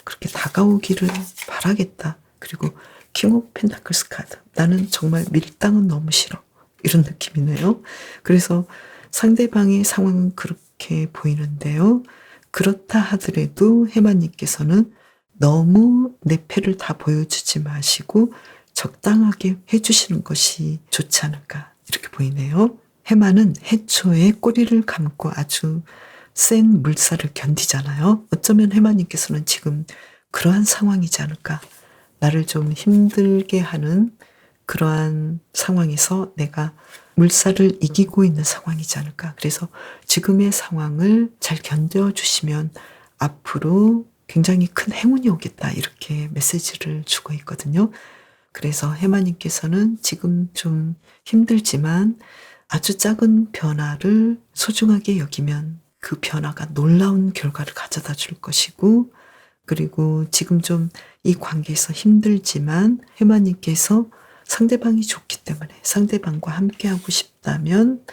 그렇게 다가오기를 바라겠다. 그리고 킹 오브 펜타클스 카드. 나는 정말 밀당은 너무 싫어. 이런 느낌이네요. 그래서 상대방의 상황은 그렇게 보이는데요. 그렇다 하더라도 해마님께서는 너무 내 패를 다 보여주지 마시고 적당하게 해주시는 것이 좋지 않을까 이렇게 보이네요. 해마는 해초에 꼬리를 감고 아주 센 물살을 견디잖아요. 어쩌면 해마님께서는 지금 그러한 상황이지 않을까. 나를 좀 힘들게 하는 그러한 상황에서 내가 물살을 이기고 있는 상황이지 않을까. 그래서 지금의 상황을 잘 견뎌주시면 앞으로 굉장히 큰 행운이 오겠다 이렇게 메시지를 주고 있거든요. 그래서 해마님께서는 지금 좀 힘들지만 아주 작은 변화를 소중하게 여기면 그 변화가 놀라운 결과를 가져다 줄 것이고, 그리고 지금 좀 이 관계에서 힘들지만 해마님께서 상대방이 좋기 때문에 상대방과 함께하고 싶다면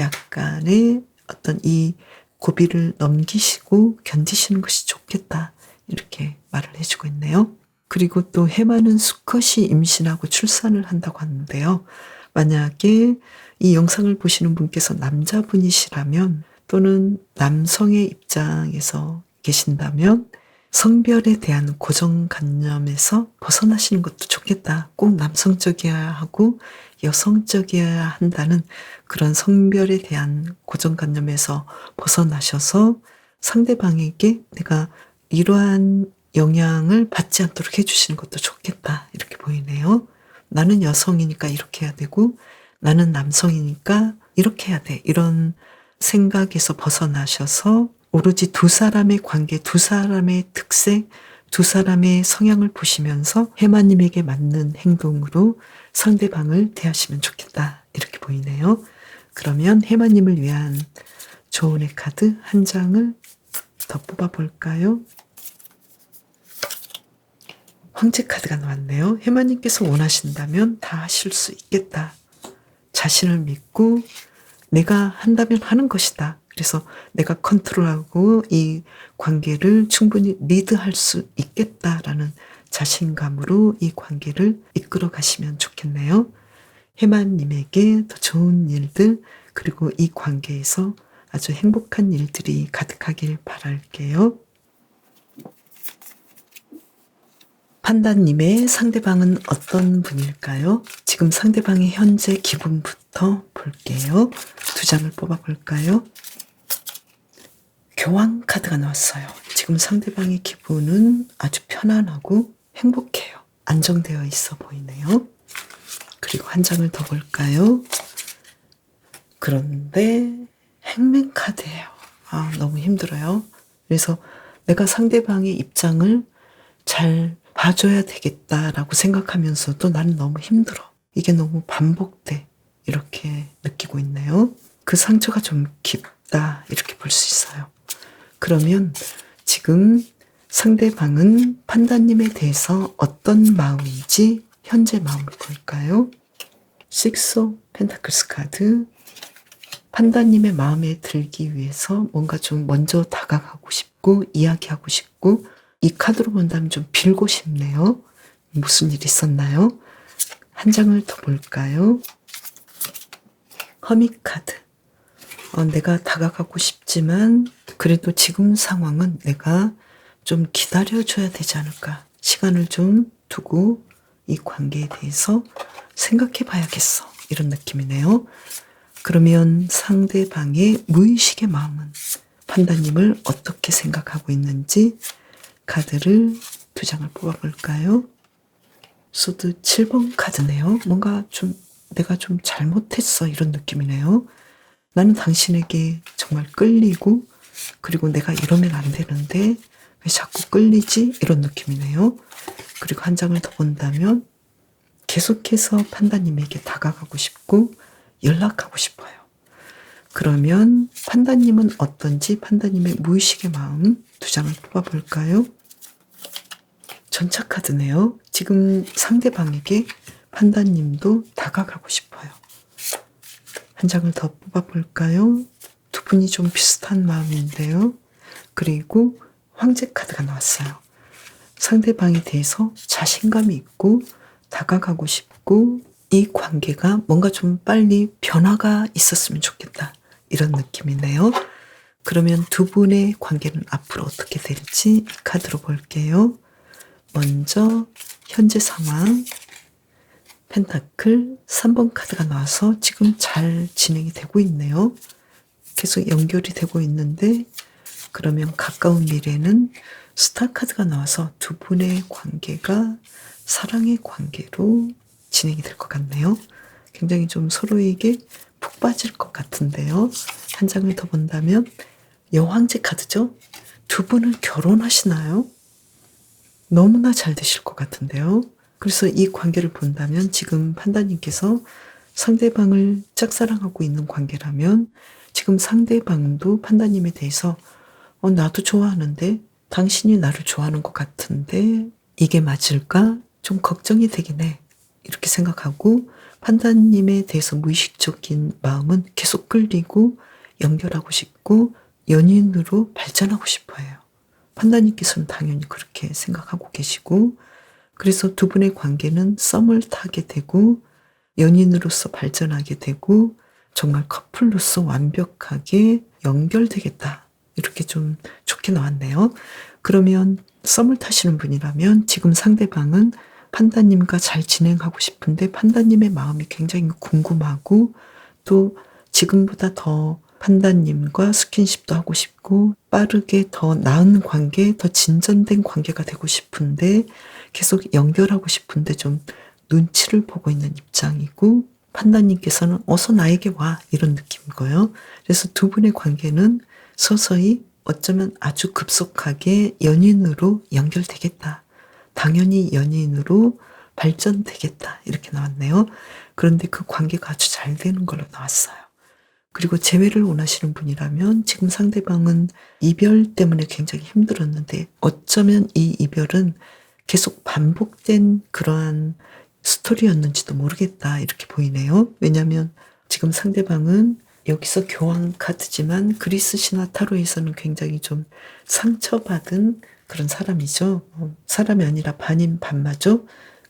약간의 어떤 이 고비를 넘기시고 견디시는 것이 좋겠다 이렇게 말을 해주고 있네요. 그리고 또 해마는 수컷이 임신하고 출산을 한다고 하는데요. 만약에 이 영상을 보시는 분께서 남자분이시라면 또는 남성의 입장에서 계신다면 성별에 대한 고정관념에서 벗어나시는 것도 좋겠다. 꼭 남성적이어야 하고 여성적이어야 한다는 그런 성별에 대한 고정관념에서 벗어나셔서 상대방에게 내가 이러한 영향을 받지 않도록 해주시는 것도 좋겠다. 이렇게 보이네요. 나는 여성이니까 이렇게 해야 되고 나는 남성이니까 이렇게 해야 돼. 이런 생각에서 벗어나셔서 오로지 두 사람의 관계, 두 사람의 특색, 두 사람의 성향을 보시면서 해마님에게 맞는 행동으로 상대방을 대하시면 좋겠다. 이렇게 보이네요. 그러면 해마님을 위한 조언의 카드 한 장을 더 뽑아볼까요? 황제 카드가 나왔네요. 해마님께서 원하신다면 다 하실 수 있겠다. 자신을 믿고 내가 한다면 하는 것이다. 그래서 내가 컨트롤하고 이 관계를 충분히 리드할 수 있겠다라는 자신감으로 이 관계를 이끌어 가시면 좋겠네요. 해마님에게 더 좋은 일들 그리고 이 관계에서 아주 행복한 일들이 가득하길 바랄게요. 판다님의 상대방은 어떤 분일까요? 지금 상대방의 현재 기분부터 볼게요. 두 장을 뽑아볼까요? 교황 카드가 나왔어요. 지금 상대방의 기분은 아주 편안하고 행복해요. 안정되어 있어 보이네요. 그리고 한 장을 더 볼까요? 그런데 행맨 카드예요. 너무 힘들어요. 그래서 내가 상대방의 입장을 잘 봐줘야 되겠다라고 생각하면서도 나는 너무 힘들어. 이게 너무 반복돼. 이렇게 느끼고 있네요. 그 상처가 좀 깊다. 이렇게 볼 수 있어요. 그러면 지금 상대방은 판다님에 대해서 어떤 마음인지 현재 마음을 볼까요? 식스 오브 펜타클스 카드. 판다님의 마음에 들기 위해서 뭔가 좀 먼저 다가가고 싶고 이야기하고 싶고 이 카드로 본다면 좀 빌고 싶네요. 무슨 일 있었나요? 한 장을 더 볼까요? 허밋 카드. 내가 다가가고 싶지만 그래도 지금 상황은 내가 좀 기다려줘야 되지 않을까. 시간을 좀 두고 이 관계에 대해서 생각해 봐야겠어. 이런 느낌이네요. 그러면 상대방의 무의식의 마음은 판다님을 어떻게 생각하고 있는지 카드를 2장을 뽑아볼까요? 소드 7번 카드네요. 뭔가 내가 좀 잘못했어 이런 느낌이네요. 나는 당신에게 정말 끌리고 그리고 내가 이러면 안 되는데 왜 자꾸 끌리지? 이런 느낌이네요. 그리고 한 장을 더 본다면 계속해서 판다님에게 다가가고 싶고 연락하고 싶어요. 그러면 판다님은 어떤지 판다님의 무의식의 마음 2장을 뽑아볼까요? 전차 카드네요. 지금 상대방에게 판다님도 다가가고 싶어요. 한 장을 더 뽑아볼까요? 두 분이 좀 비슷한 마음인데요. 그리고 황제 카드가 나왔어요. 상대방에 대해서 자신감이 있고 다가가고 싶고 이 관계가 뭔가 좀 빨리 변화가 있었으면 좋겠다. 이런 느낌이네요. 그러면 두 분의 관계는 앞으로 어떻게 될지 이 카드로 볼게요. 먼저 현재 상황 펜타클 3번 카드가 나와서 지금 잘 진행이 되고 있네요. 계속 연결이 되고 있는데 그러면 가까운 미래는 스타 카드가 나와서 두 분의 관계가 사랑의 관계로 진행이 될 것 같네요. 굉장히 좀 서로에게 푹 빠질 것 같은데요. 한 장을 더 본다면 여왕제 카드죠. 두 분은 결혼하시나요? 너무나 잘 되실 것 같은데요. 그래서 이 관계를 본다면 지금 판다님께서 상대방을 짝사랑하고 있는 관계라면 지금 상대방도 판다님에 대해서 나도 좋아하는데 당신이 나를 좋아하는 것 같은데 이게 맞을까? 좀 걱정이 되긴 해. 이렇게 생각하고 판다님에 대해서 무의식적인 마음은 계속 끌리고 연결하고 싶고 연인으로 발전하고 싶어해요. 판다님께서는 당연히 그렇게 생각하고 계시고 그래서 두 분의 관계는 썸을 타게 되고 연인으로서 발전하게 되고 정말 커플로서 완벽하게 연결되겠다. 이렇게 좀 좋게 나왔네요. 그러면 썸을 타시는 분이라면 지금 상대방은 판다님과 잘 진행하고 싶은데 판다님의 마음이 굉장히 궁금하고 또 지금보다 더 판다님과 스킨십도 하고 싶고 빠르게 더 나은 관계, 더 진전된 관계가 되고 싶은데 계속 연결하고 싶은데 좀 눈치를 보고 있는 입장이고 판다님께서는 어서 나에게 와 이런 느낌이고요. 그래서 두 분의 관계는 서서히 어쩌면 아주 급속하게 연인으로 연결되겠다. 당연히 연인으로 발전되겠다. 이렇게 나왔네요. 그런데 그 관계가 아주 잘 되는 걸로 나왔어요. 그리고 재회를 원하시는 분이라면 지금 상대방은 이별 때문에 굉장히 힘들었는데 어쩌면 이 이별은 계속 반복된 그러한 스토리였는지도 모르겠다 이렇게 보이네요. 왜냐하면 지금 상대방은 여기서 교황 카드지만 그리스 신화 타로에서는 굉장히 좀 상처받은 그런 사람이죠. 사람이 아니라 반인 반마죠.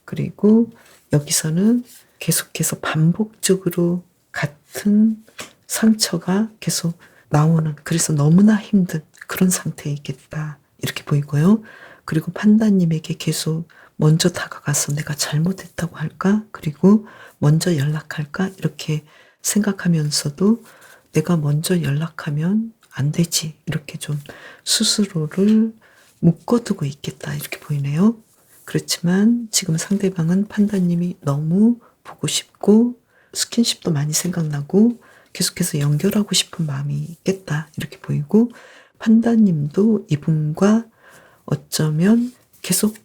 그리고 여기서는 계속해서 반복적으로 같은 상처가 계속 나오는 그래서 너무나 힘든 그런 상태이겠다 이렇게 보이고요. 그리고 판다님에게 계속 먼저 다가가서 내가 잘못했다고 할까? 그리고 먼저 연락할까? 이렇게 생각하면서도 내가 먼저 연락하면 안 되지. 이렇게 좀 스스로를 묶어두고 있겠다. 이렇게 보이네요. 그렇지만 지금 상대방은 판다님이 너무 보고 싶고 스킨십도 많이 생각나고 계속해서 연결하고 싶은 마음이 있겠다. 이렇게 보이고 판다님도 이분과 어쩌면 계속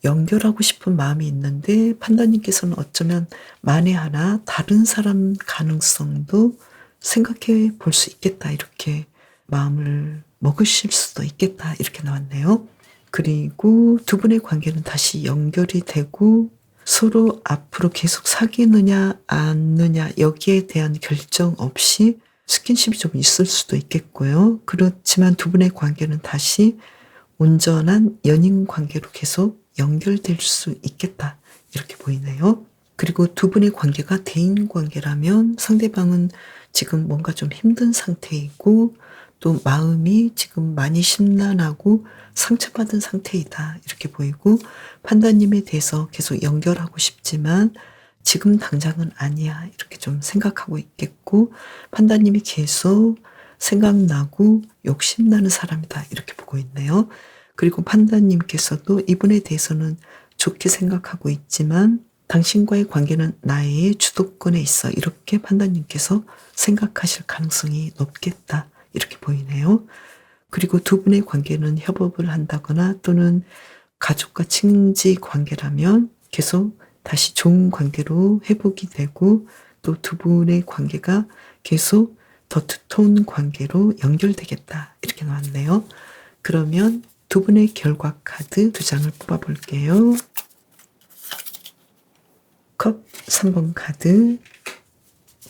연결하고 싶은 마음이 있는데 판다님께서는 어쩌면 만에 하나 다른 사람 가능성도 생각해 볼 수 있겠다. 이렇게 마음을 먹으실 수도 있겠다. 이렇게 나왔네요. 그리고 두 분의 관계는 다시 연결이 되고 서로 앞으로 계속 사귀느냐 않느냐 여기에 대한 결정 없이 스킨십이 좀 있을 수도 있겠고요. 그렇지만 두 분의 관계는 다시 온전한 연인 관계로 계속 연결될 수 있겠다. 이렇게 보이네요. 그리고 두 분의 관계가 대인 관계라면 상대방은 지금 뭔가 좀 힘든 상태이고 또 마음이 지금 많이 심란하고 상처받은 상태이다. 이렇게 보이고 판다님에 대해서 계속 연결하고 싶지만 지금 당장은 아니야. 이렇게 좀 생각하고 있겠고 판다님이 계속 생각나고 욕심나는 사람이다 이렇게 보고 있네요. 그리고 판다님께서도 이분에 대해서는 좋게 생각하고 있지만 당신과의 관계는 나의 주도권에 있어 이렇게 판다님께서 생각하실 가능성이 높겠다 이렇게 보이네요. 그리고 두 분의 관계는 협업을 한다거나 또는 가족과 친지 관계라면 계속 다시 좋은 관계로 회복이 되고 또 두 분의 관계가 계속 더 두터운 관계로 연결되겠다 이렇게 나왔네요. 그러면 두 분의 결과 카드 2장을 뽑아볼게요. 컵 3번 카드.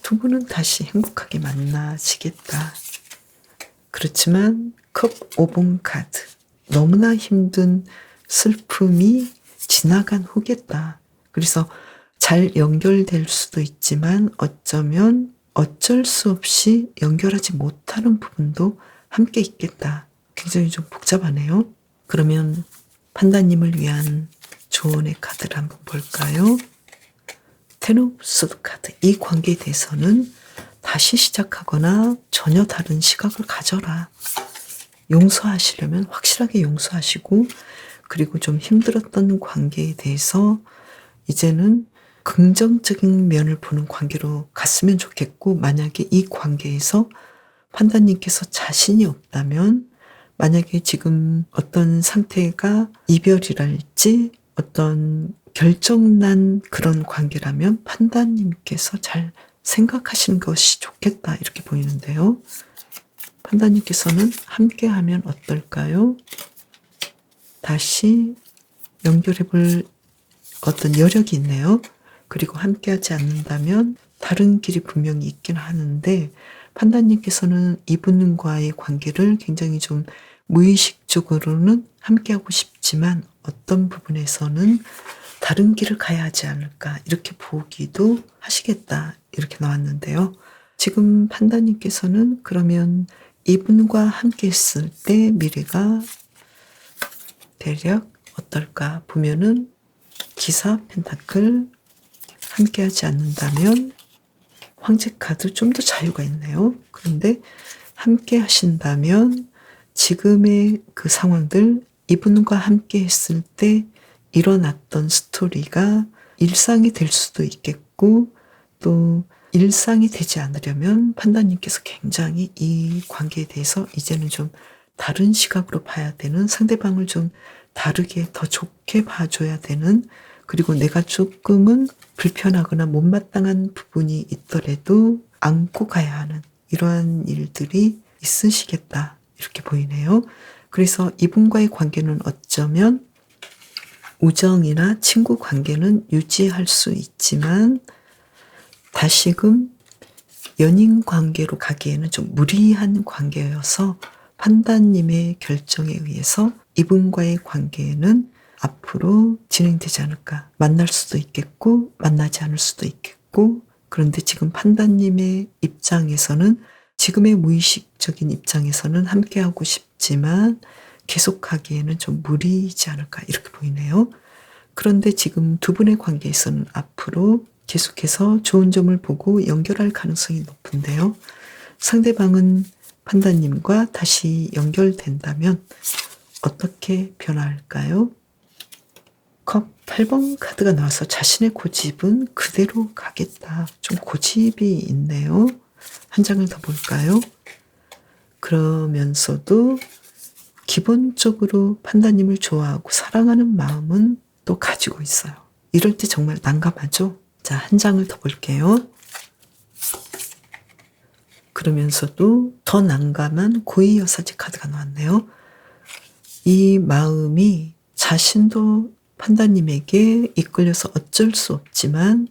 두 분은 다시 행복하게 만나시겠다. 그렇지만 컵 5번 카드. 너무나 힘든 슬픔이 지나간 후겠다. 그래서 잘 연결될 수도 있지만 어쩌면 어쩔 수 없이 연결하지 못하는 부분도 함께 있겠다. 굉장히 좀 복잡하네요. 그러면 판다님을 위한 조언의 카드를 한번 볼까요? 텐 오브 소드 카드. 이 관계에 대해서는 다시 시작하거나 전혀 다른 시각을 가져라. 용서하시려면 확실하게 용서하시고 그리고 좀 힘들었던 관계에 대해서 이제는 긍정적인 면을 보는 관계로 갔으면 좋겠고 만약에 이 관계에서 판다님께서 자신이 없다면 만약에 지금 어떤 상태가 이별이랄지 어떤 결정난 그런 관계라면 판다님께서 잘 생각하시는 것이 좋겠다 이렇게 보이는데요. 판다님께서는 함께하면 어떨까요? 다시 연결해볼 어떤 여력이 있네요. 그리고 함께하지 않는다면 다른 길이 분명히 있긴 하는데 판다님께서는 이분과의 관계를 굉장히 좀 무의식적으로는 함께하고 싶지만 어떤 부분에서는 다른 길을 가야 하지 않을까 이렇게 보기도 하시겠다 이렇게 나왔는데요. 지금 판다님께서는 그러면 이분과 함께 했을 때 미래가 대략 어떨까 보면은 기사 펜타클 함께하지 않는다면 황제 카드 좀 더 자유가 있네요. 그런데 함께 하신다면 지금의 그 상황들 이분과 함께 했을 때 일어났던 스토리가 일상이 될 수도 있겠고 또 일상이 되지 않으려면 판다님께서 굉장히 이 관계에 대해서 이제는 좀 다른 시각으로 봐야 되는 상대방을 좀 다르게 더 좋게 봐줘야 되는 그리고 내가 조금은 불편하거나 못마땅한 부분이 있더라도 안고 가야 하는 이러한 일들이 있으시겠다 이렇게 보이네요. 그래서 이분과의 관계는 어쩌면 우정이나 친구 관계는 유지할 수 있지만 다시금 연인 관계로 가기에는 좀 무리한 관계여서 판다님의 결정에 의해서 이분과의 관계는 앞으로 진행되지 않을까. 만날 수도 있겠고 만나지 않을 수도 있겠고 그런데 지금 판다님의 입장에서는 지금의 무의식적인 입장에서는 함께하고 싶지만 계속하기에는 좀 무리이지 않을까 이렇게 보이네요. 그런데 지금 두 분의 관계에서는 앞으로 계속해서 좋은 점을 보고 연결할 가능성이 높은데요. 상대방은 판다님과 다시 연결된다면 어떻게 변화할까요? 컵 8번 카드가 나와서 자신의 고집은 그대로 가겠다. 좀 고집이 있네요. 한 장을 더 볼까요? 그러면서도 기본적으로 판다님을 좋아하고 사랑하는 마음은 또 가지고 있어요. 이럴 때 정말 난감하죠? 자, 한 장을 더 볼게요. 그러면서도 더 난감한 고위여사제 카드가 나왔네요. 이 마음이 자신도 판다님에게 이끌려서 어쩔 수 없지만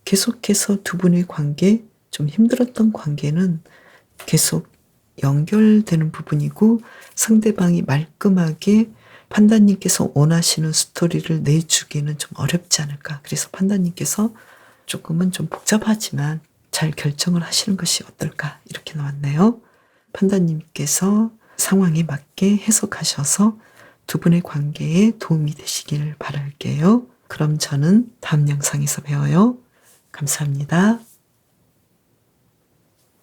계속해서 두 분의 관계, 좀 힘들었던 관계는 계속 연결되는 부분이고 상대방이 말끔하게 판다님께서 원하시는 스토리를 내주기는 좀 어렵지 않을까. 그래서 판다님께서 조금은 좀 복잡하지만 잘 결정을 하시는 것이 어떨까 이렇게 나왔네요. 판다님께서 상황에 맞게 해석하셔서 두 분의 관계에 도움이 되시길 바랄게요. 그럼 저는 다음 영상에서 봬요. 감사합니다.